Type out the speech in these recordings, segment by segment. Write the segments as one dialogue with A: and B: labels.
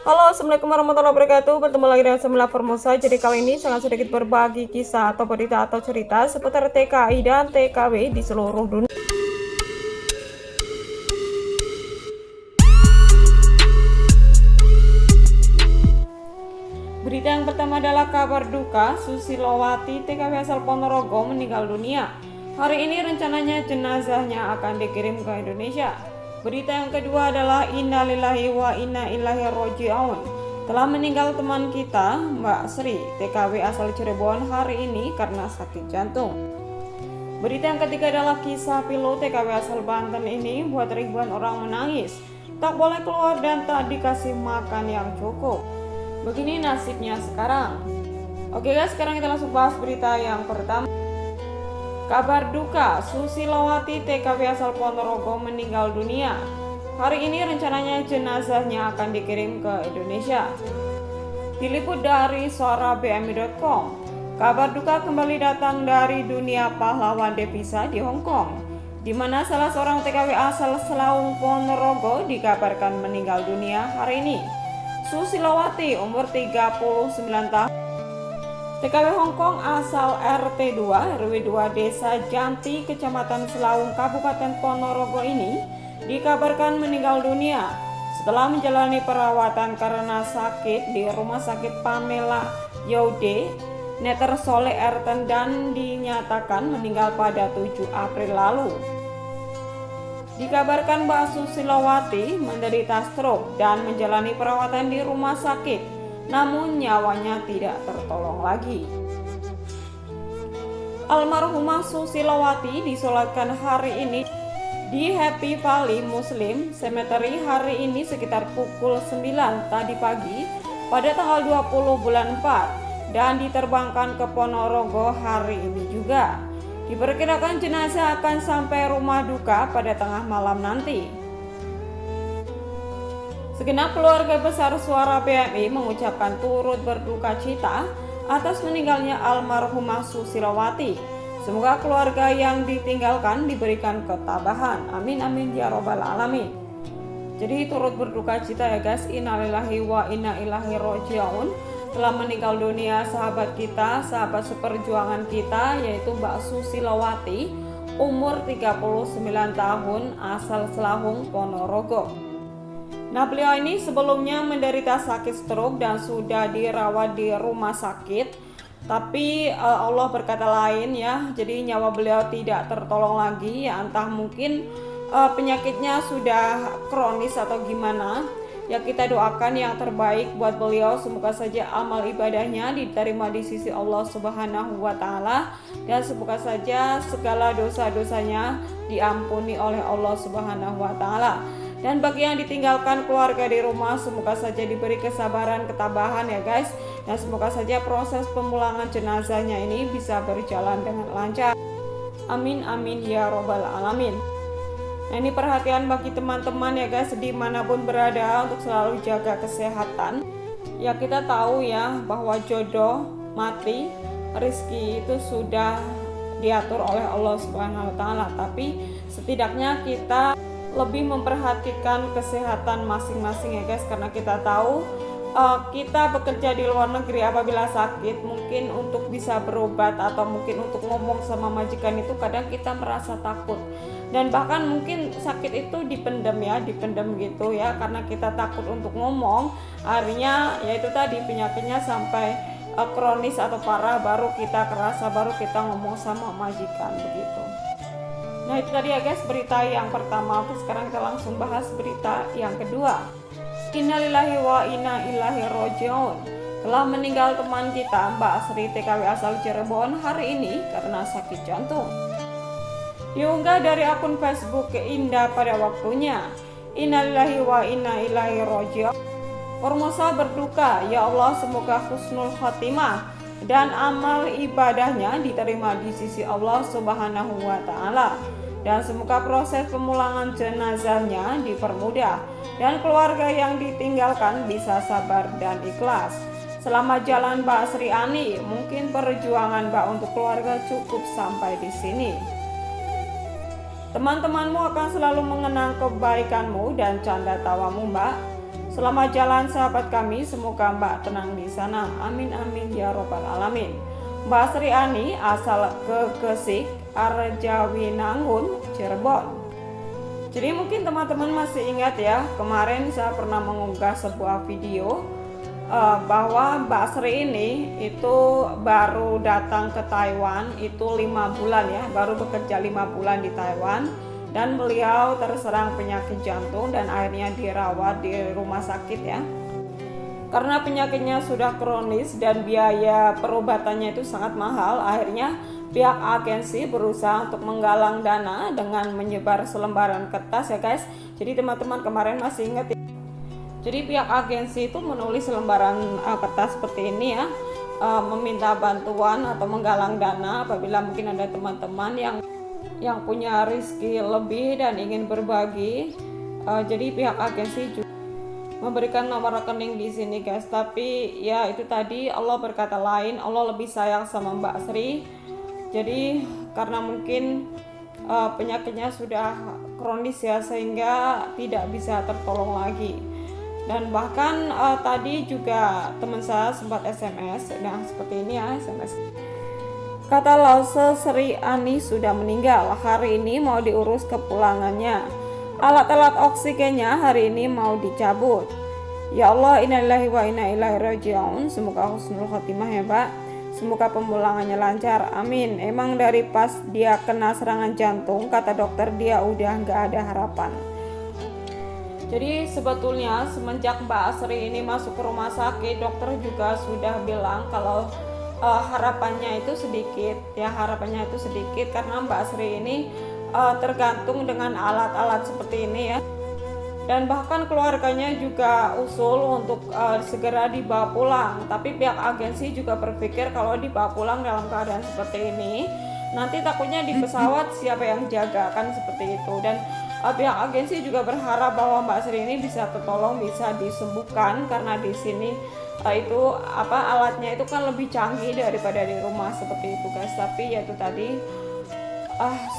A: Halo, assalamualaikum warahmatullahi wabarakatuh. Bertemu lagi dengan Semila Formosa. Jadi kali ini sangat sedikit berbagi kisah atau berita atau cerita seputar TKI dan TKW di seluruh dunia. Berita yang pertama adalah kabar duka Susilowati TKW asal Ponorogo meninggal dunia. Hari ini rencananya jenazahnya akan dikirim ke Indonesia. Berita yang kedua adalah innalillahi wa inna ilaihi roji'un. Telah meninggal teman kita, Mbak Sri, TKW asal Cirebon hari ini karena sakit jantung. Berita yang ketiga adalah kisah pilu TKW asal Banten ini buat ribuan orang menangis. Tak boleh keluar dan tak dikasih makan yang cukup. Begini nasibnya sekarang. Oke guys, sekarang kita langsung bahas berita yang pertama. Kabar duka Susilowati TKW asal Ponorogo meninggal dunia. Hari ini rencananya jenazahnya akan dikirim ke Indonesia. Diliput dari suarabmi.com. Kabar duka kembali datang dari dunia pahlawan devisa di Hong Kong, di mana salah seorang TKW asal Selaung Ponorogo dikabarkan meninggal dunia hari ini. Susilowati umur 39 tahun, TKW Hong Kong asal RT 2 RW 2 Desa Janti Kecamatan Selaung Kabupaten Ponorogo ini dikabarkan meninggal dunia setelah menjalani perawatan karena sakit di Rumah Sakit Pamela Yaude Netersole Erten dan dinyatakan meninggal pada 7 April lalu. Dikabarkan Mbak Susilowati menderita stroke dan menjalani perawatan di rumah sakit, namun nyawanya tidak tertolong lagi. Almarhumah Susilowati disolatkan hari ini di Happy Valley Muslim Cemetery hari ini sekitar pukul 9 tadi pagi pada tanggal 20 bulan 4 dan diterbangkan ke Ponorogo hari ini juga. Diperkirakan jenazah akan sampai rumah duka pada tengah malam nanti. Segenap keluarga besar Suara BMI mengucapkan turut berduka cita atas meninggalnya almarhumah Susilowati. Semoga keluarga yang ditinggalkan diberikan ketabahan. Amin amin ya robbal alamin. Jadi turut berduka cita ya guys. Innalillahi wa inna ilaihi roji'un. Telah meninggal dunia sahabat kita, sahabat seperjuangan kita, yaitu Mbak Susilowati, umur 39 tahun, asal Selahung Ponorogo. Nah, beliau ini sebelumnya menderita sakit stroke dan sudah dirawat di rumah sakit, tapi Allah berkata lain ya, jadi nyawa beliau tidak tertolong lagi ya, entah mungkin penyakitnya sudah kronis atau gimana. Ya, kita doakan yang terbaik buat beliau, semoga saja amal ibadahnya diterima di sisi Allah Subhanahu wa taala dan semoga saja segala dosa-dosanya diampuni oleh Allah Subhanahu wa taala. Dan bagi yang ditinggalkan keluarga di rumah, semoga saja diberi kesabaran, ketabahan ya guys. Dan semoga saja proses pemulangan jenazahnya ini bisa berjalan dengan lancar. Amin amin ya robbal alamin. Nah, ini perhatian bagi teman-teman ya guys, dimanapun berada untuk selalu jaga kesehatan. Ya, kita tahu ya bahwa jodoh mati, rezeki itu sudah diatur oleh Allah Subhanahu wa taala, tapi setidaknya kita lebih memperhatikan kesehatan masing-masing ya guys, karena kita tahu kita bekerja di luar negeri, apabila sakit mungkin untuk bisa berobat atau mungkin untuk ngomong sama majikan itu kadang kita merasa takut, dan bahkan mungkin sakit itu dipendam gitu ya, karena kita takut untuk ngomong. Akhirnya yaitu tadi penyakitnya sampai kronis atau parah, baru kita kerasa, baru kita ngomong sama majikan begitu. Nah, itu tadi ya guys berita yang pertama. Oke, sekarang kita langsung bahas berita yang kedua. Innalillahi wa inna ilaihi roji'un. Telah meninggal teman kita Mbak Sri TKW asal Cirebon hari ini karena sakit jantung. Diunggah dari akun Facebook Indah pada waktunya. Innalillahi wa inna ilaihi roji'un. Formosa berduka, ya Allah semoga husnul khotimah dan amal ibadahnya diterima di sisi Allah Subhanahu wa taala. Dan semoga proses pemulangan jenazahnya dipermudah dan keluarga yang ditinggalkan bisa sabar dan ikhlas. Selamat jalan Mbak Sri Ani, mungkin perjuangan Mbak untuk keluarga cukup sampai di sini. Teman-temanmu akan selalu mengenang kebaikanmu dan canda tawamu Mbak. Selamat jalan sahabat kami, semoga Mbak tenang di sana. Amin amin ya robbal alamin. Mbak Sri Ani asal Gegesik, Arjawinangun, Cirebon. Jadi mungkin teman-teman masih ingat ya, kemarin saya pernah mengunggah sebuah video bahwa Mbak Sri ini itu baru datang ke Taiwan itu 5 bulan ya, baru bekerja 5 bulan di Taiwan, dan beliau terserang penyakit jantung dan akhirnya dirawat di rumah sakit ya. Karena penyakitnya sudah kronis dan biaya perobatannya itu sangat mahal, akhirnya pihak agensi berusaha untuk menggalang dana dengan menyebar selembaran kertas ya guys. Jadi teman-teman kemarin masih ingat ya? Jadi pihak agensi itu menulis lembaran kertas seperti ini ya, meminta bantuan atau menggalang dana apabila mungkin ada teman-teman yang punya rezeki lebih dan ingin berbagi. Jadi pihak agensi juga memberikan nomor rekening di sini guys. Tapi ya itu tadi, Allah berkata lain, Allah lebih sayang sama Mbak Sri. Jadi karena mungkin penyakitnya sudah kronis ya, sehingga tidak bisa tertolong lagi. Dan bahkan tadi juga teman saya sempat SMS, nah seperti ini ya SMS. Kata Lause, Sri Ani sudah meninggal, hari ini mau diurus kepulangannya. Alat-alat oksigennya hari ini mau dicabut. Ya Allah, innalillahi wa inna ilaihi raji'un. Semoga husnul khotimah ya Pak. Semoga pemulangannya lancar, amin. Emang dari pas dia kena serangan jantung, kata dokter dia udah nggak ada harapan. Jadi sebetulnya semenjak Mbak Sri ini masuk ke rumah sakit, dokter juga sudah bilang kalau harapannya itu sedikit ya, harapannya itu sedikit karena Mbak Sri ini tergantung dengan alat-alat seperti ini ya. Dan bahkan keluarganya juga usul untuk segera dibawa pulang, tapi pihak agensi juga berpikir kalau dibawa pulang dalam keadaan seperti ini nanti takutnya di pesawat siapa yang jaga, kan seperti itu. Dan pihak agensi juga berharap bahwa Mbak Sri ini bisa tertolong, bisa disembuhkan karena di sini itu alatnya itu kan lebih canggih daripada di rumah seperti itu guys. Tapi ya itu tadi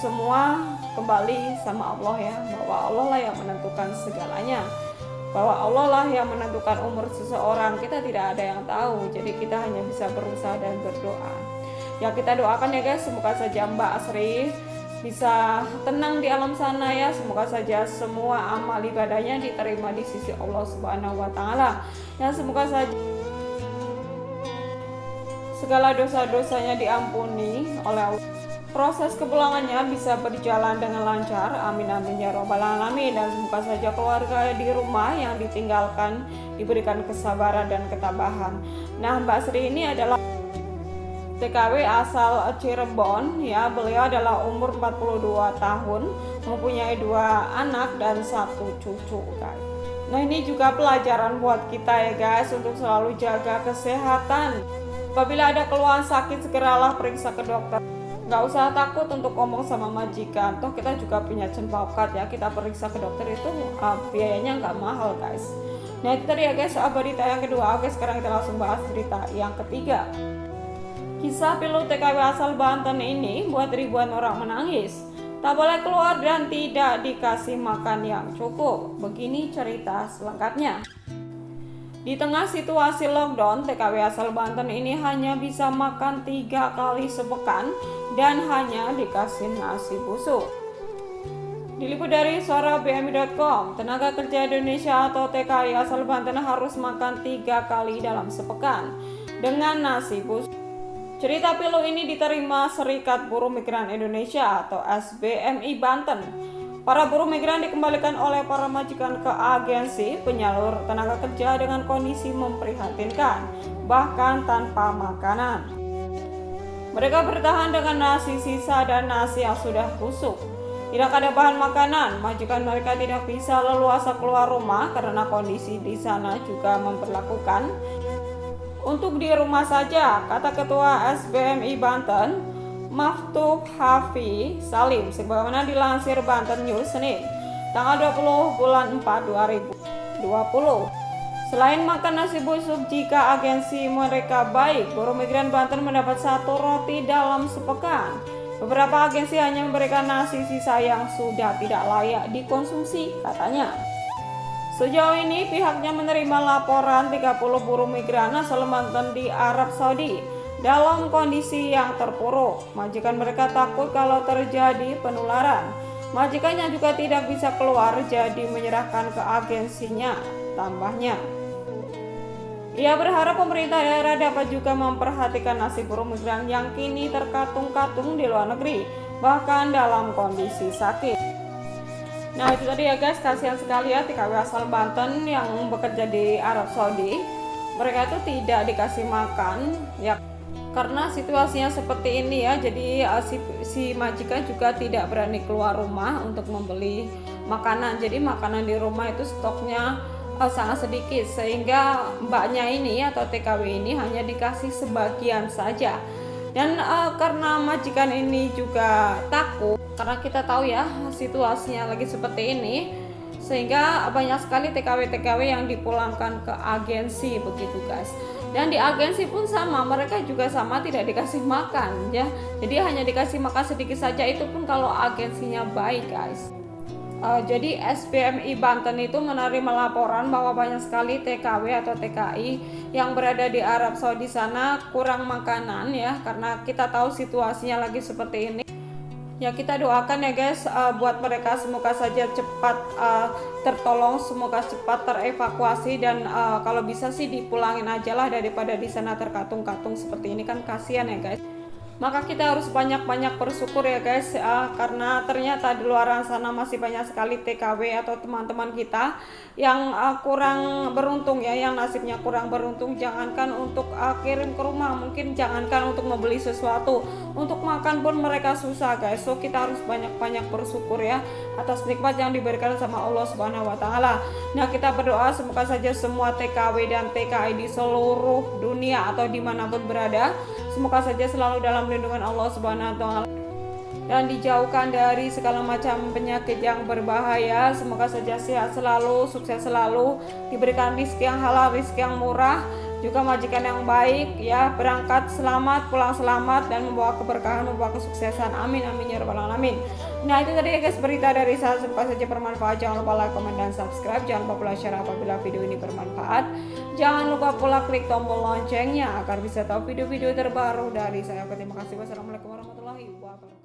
A: semua kembali sama Allah ya, bahwa Allah lah yang menentukan segalanya, bahwa Allah lah yang menentukan umur seseorang, kita tidak ada yang tahu. Jadi kita hanya bisa berusaha dan berdoa. Ya kita doakan ya guys, semoga saja Mbak Sri bisa tenang di alam sana ya. Semoga saja semua amal ibadahnya diterima di sisi Allah Subhanahu wa taala. Ya semoga saja segala dosa-dosanya diampuni oleh Allah. Proses kepulangannya bisa berjalan dengan lancar, amin amin ya robbal alamin. Dan semoga saja keluarga di rumah yang ditinggalkan diberikan kesabaran dan ketabahan. Nah Mbak Sri ini adalah TKW asal Cirebon ya. Beliau adalah umur 42 tahun, mempunyai 2 anak dan 1 cucu guys. Nah ini juga pelajaran buat kita ya guys, untuk selalu jaga kesehatan. Apabila ada keluhan sakit, segeralah periksa ke dokter. Gak usah takut untuk ngomong sama majikan, toh kita juga punya cempokat ya, kita periksa ke dokter itu biayanya nggak mahal guys. Nah itu tadi ya guys berita yang kedua. Oke sekarang kita langsung bahas berita yang ketiga. Kisah pilot TKW asal Banten ini buat ribuan orang menangis. Tak boleh keluar dan tidak dikasih makan yang cukup. Begini cerita selengkapnya. Di tengah situasi lockdown, TKW asal Banten ini hanya bisa makan 3 kali sepekan dan hanya dikasih nasi busuk. Diliput dari suarabmi.com, tenaga kerja Indonesia atau TKI asal Banten harus makan 3 kali dalam sepekan dengan nasi busuk. Cerita pilu ini diterima Serikat Buruh Migran Indonesia atau SBMI Banten. Para buruh migran dikembalikan oleh para majikan ke agensi penyalur tenaga kerja dengan kondisi memprihatinkan, bahkan tanpa makanan. Mereka bertahan dengan nasi sisa dan nasi yang sudah busuk. Tidak ada bahan makanan, majikan mereka tidak bisa leluasa keluar rumah karena kondisi di sana juga memperlakukan untuk di rumah saja, kata Ketua SBMI Banten, Maftuh Hafi Salim, sebagaimana dilansir Banten News Senin, tanggal 20 bulan 4 2020. Selain makan nasi busuk, jika agensi mereka baik, buruh migran Banten mendapat 1 roti dalam sepekan. Beberapa agensi hanya memberikan nasi sisa yang sudah tidak layak dikonsumsi, katanya. Sejauh ini pihaknya menerima laporan 30 buruh migran asal Banten di Arab Saudi dalam kondisi yang terpuruk. Majikan mereka takut kalau terjadi penularan. Majikannya juga tidak bisa keluar jadi menyerahkan ke agensinya, tambahnya. Ia berharap pemerintah daerah dapat juga memperhatikan nasib buruh migran yang kini terkatung-katung di luar negeri, bahkan dalam kondisi sakit. Nah itu tadi ya guys, kasihan sekali ya TKW asal Banten yang bekerja di Arab Saudi. Mereka itu tidak dikasih makan ya karena situasinya seperti ini ya. Jadi si majikan juga tidak berani keluar rumah untuk membeli makanan. Jadi makanan di rumah itu stoknya sangat sedikit, sehingga mbaknya ini atau TKW ini hanya dikasih sebagian saja. Dan karena majikan ini juga takut, karena kita tahu ya situasinya lagi seperti ini, sehingga banyak sekali TKW-TKW yang dipulangkan ke agensi begitu guys. Dan di agensi pun sama, mereka juga sama tidak dikasih makan ya. Jadi hanya dikasih makan sedikit saja, itu pun kalau agensinya baik guys. Jadi SPMI Banten itu menerima laporan bahwa banyak sekali TKW atau TKI yang berada di Arab Saudi sana kurang makanan ya, karena kita tahu situasinya lagi seperti ini. Ya kita doakan ya guys, buat mereka semoga saja cepat tertolong, semoga cepat terevakuasi, dan kalau bisa sih dipulangin aja lah daripada di sana terkatung-katung seperti ini, kan kasihan ya guys. Maka kita harus banyak-banyak bersyukur ya guys, karena ternyata di luar sana masih banyak sekali TKW atau teman-teman kita yang kurang beruntung ya, yang nasibnya kurang beruntung. Jangankan untuk kirim ke rumah, mungkin jangankan untuk membeli sesuatu, untuk makan pun mereka susah guys. So kita harus banyak-banyak bersyukur ya atas nikmat yang diberikan sama Allah Subhanahu wa taala. Nah, kita berdoa semoga saja semua TKW dan TKI di seluruh dunia atau dimanapun berada, semoga saja selalu dalam lindungan Allah Subhanahu wa taala dan dijauhkan dari segala macam penyakit yang berbahaya. Semoga saja sehat selalu, sukses selalu, diberikan rezeki yang halal, rezeki yang murah, juga majikan yang baik ya, berangkat selamat, pulang selamat, dan membawa keberkahan, membawa kesuksesan. Amin amin ya rabbal alamin. Nah itu tadi ya guys berita dari saya, semoga saja bermanfaat. Jangan lupa like, komen, dan subscribe. Jangan lupa pula share apabila video ini bermanfaat. Jangan lupa pula klik tombol loncengnya agar bisa tahu video-video terbaru dari saya. Terima kasih. Wassalamualaikum warahmatullahi wabarakatuh.